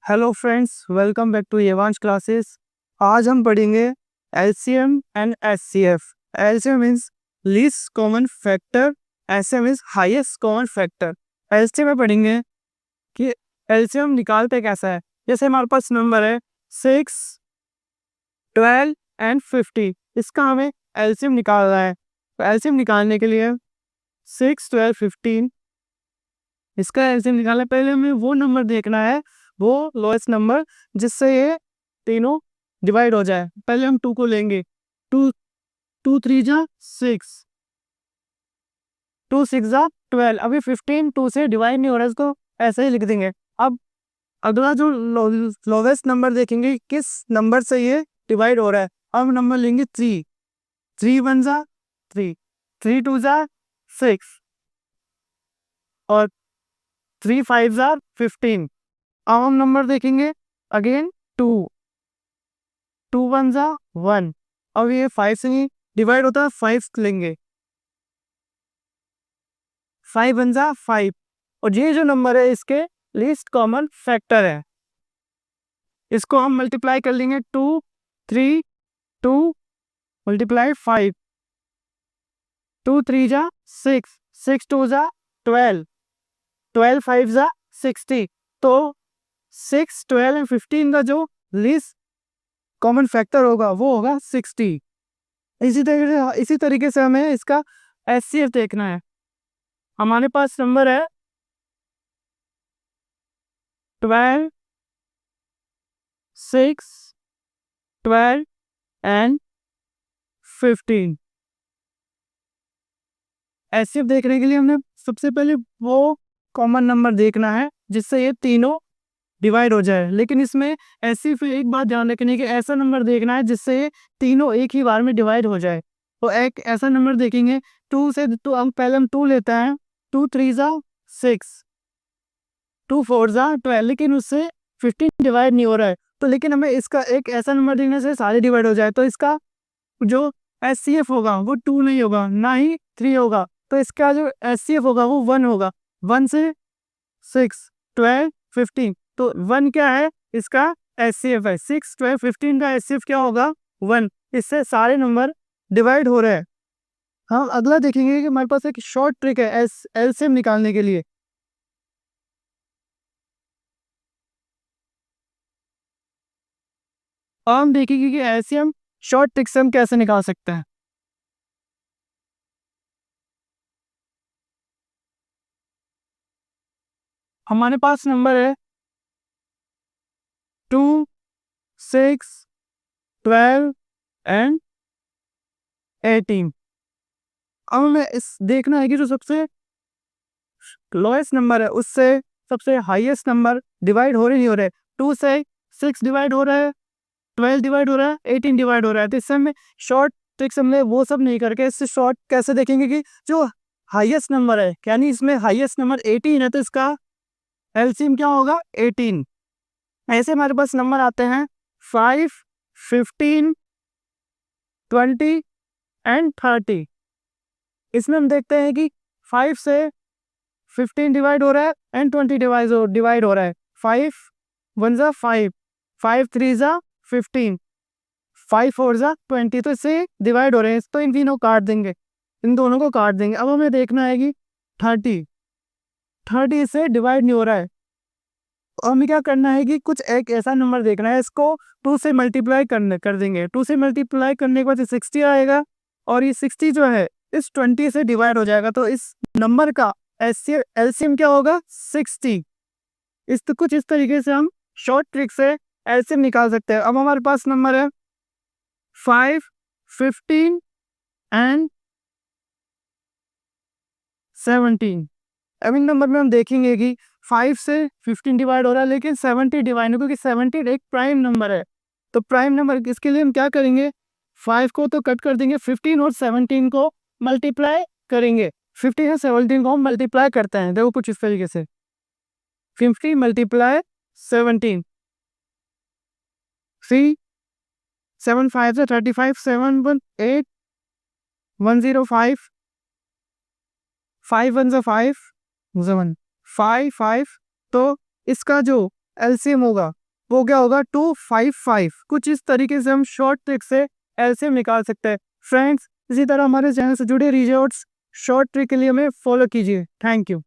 Hello friends, welcome back to Yevansh classes. आज हम पढ़ेंगे LCM and HCF. LCM means least common factor, HCF means highest common factor. LCM में पढ़ेंगे कि LCM निकालते कैसा है। जैसे हमारे पास नंबर है 6, 12 एंड 50। इसका हमें एलसीएम निकालना है। तो एलसीएम निकालने के लिए 6, 12, 15 इसका एलसीएम निकालने पहले हमें वो नंबर देखना है, वो लोएस्ट नंबर जिससे ये तीनों डिवाइड हो जाए। पहले हम 2 को लेंगे। 2 2 3 जा 6, 2 6 जा 12। अभी 15 2 से डिवाइड नहीं हो रहा है, इसको ऐसे ही लिख देंगे। अब अगला जो लोवेस्ट नंबर देखेंगे किस नंबर से ये डिवाइड हो रहा है। अब नंबर लेंगे 3, 3 1 जा 3, 3 2 जा 6 और 3 5 जा 15। अब हम नंबर देखेंगे अगेन 2, 2 1 जा 1। अब ये 5 से नहीं डिवाइड होता है, 5 लेंगे, 5 1 जा 5। और ये जो नंबर है इसके लीस्ट कॉमन फैक्टर है। इसको हम मल्टीप्लाई कर लेंगे 2 3 2 मल्टीप्लाई 5, 2 3 जा 6, 6 2 जा 12, 12 5 जा 60। तो 6 12 एंड 15 का जो लीस्ट कॉमन फैक्टर होगा वो होगा 60। इसी तरीके से हमें इसका एचसीएफ देखना है। हमारे पास नंबर है 12, 6, 12 एंड 15। एचसीएफ देखने के लिए हमने सबसे पहले वो कॉमन नंबर देखना है जिससे ये तीनों डिवाइड हो जाए। लेकिन इसमें ऐसी फिर एक बात ध्यान रखनी है कि ऐसा नंबर देखना है जिससे ये तीनों एक ही बार में डिवाइड हो जाए। तो एक ऐसा नंबर देखेंगे 2 से, तो हम पहले 2 लेते हैं। 2 3 जा 6, 2 4 जा 12, लेकिन उससे 15 डिवाइड नहीं हो रहा है। तो लेकिन हमें इसका एक ऐसा नंबर देखने से सारे डिवाइड हो जाए। तो इसका जो एचसीएफ होगा वो 2 नहीं होगा, ना ही 3 होगा। तो इसका जो एचसीएफ होगा वो 1 होगा। 1 से 6 12 15, तो 1 क्या है इसका एचसीएफ है। 6 12 15 का एचसीएफ क्या होगा 1। इससे सारे नंबर डिवाइड हो रहे हैं। हम अगला देखेंगे कि हमारे पास एक शॉर्ट ट्रिक है एलसीएम निकालने के लिए। हम देखेंगे कि एलसीएम शॉर्ट ट्रिक से हम कैसे निकाल सकते हैं। हमारे पास नंबर है 2 6 12 एंड 18। अब हमें इस देखना है कि जो सबसे लोएस्ट नंबर है उससे सबसे हाईएस्ट नंबर डिवाइड हो रहे नहीं हो रहे। 2 से 6 डिवाइड हो रहा है, 12 डिवाइड हो रहा है, 18 डिवाइड हो रहा है। तो इससे हमें शॉर्ट ट्रिक्स हमने वो सब नहीं करके इससे शॉर्ट कैसे देखेंगे कि जो हाईएस्ट नंबर है, यानी इसमें हाईएस्ट नंबर 18 है तो इसका एलसीएम क्या होगा 18। ऐसे हमारे पास नंबर आते हैं 5 15 20 एंड 30। इसमें हम देखते हैं कि 5 से 15 डिवाइड हो रहा है एंड 20 डिवाइड हो रहा है। 5 1 जा 5, 5 3 जा 15, 5 4 जा 20। तो इससे डिवाइड हो रहे हैं, तो इन तीनों काट देंगे, इन दोनों को काट देंगे। अब हमें देखना है कि 30 30 इससे डिवाइड नहीं हो रहा है। हमें क्या करना है कि कुछ एक ऐसा नंबर देखना है, इसको 2 से मल्टीप्लाई कर देंगे। 2 से मल्टीप्लाई करने के बाद 60 आएगा और ये 60 जो है इस 20 से डिवाइड हो जाएगा। तो इस नंबर का एलसीएम क्या होगा 60। कुछ इस तरीके से हम शॉर्ट ट्रिक से एलसीएम निकाल सकते हैं। अब हमारे पास नंबर है 5 15 एंड 17। अब इन नंबर में हम देखेंगे कि 5 से 15 डिवाइड हो रहा है लेकिन 70 डिवाइड नहीं, क्योंकि 70 एक प्राइम नंबर है। तो प्राइम नंबर इसके लिए हम क्या करेंगे, 5 को तो कट कर देंगे, 15 और 17 को मल्टीप्लाई करेंगे। 15 और 17 को हम मल्टीप्लाई करते हैं, देखो कुछ इस तरीके से 50 मल्टीप्लाई 17, 3 7 5 से 35, 7 1 8 105, 5 1 से 5 7 5 5। तो इसका जो एलसीएम होगा वो क्या होगा 255। कुछ इस तरीके से हम शॉर्ट ट्रिक से एलसीएम निकाल सकते हैं। फ्रेंड्स, इसी तरह हमारे चैनल से जुड़े रिजल्ट्स शॉर्ट ट्रिक के लिए हमें फॉलो कीजिए। Thank you.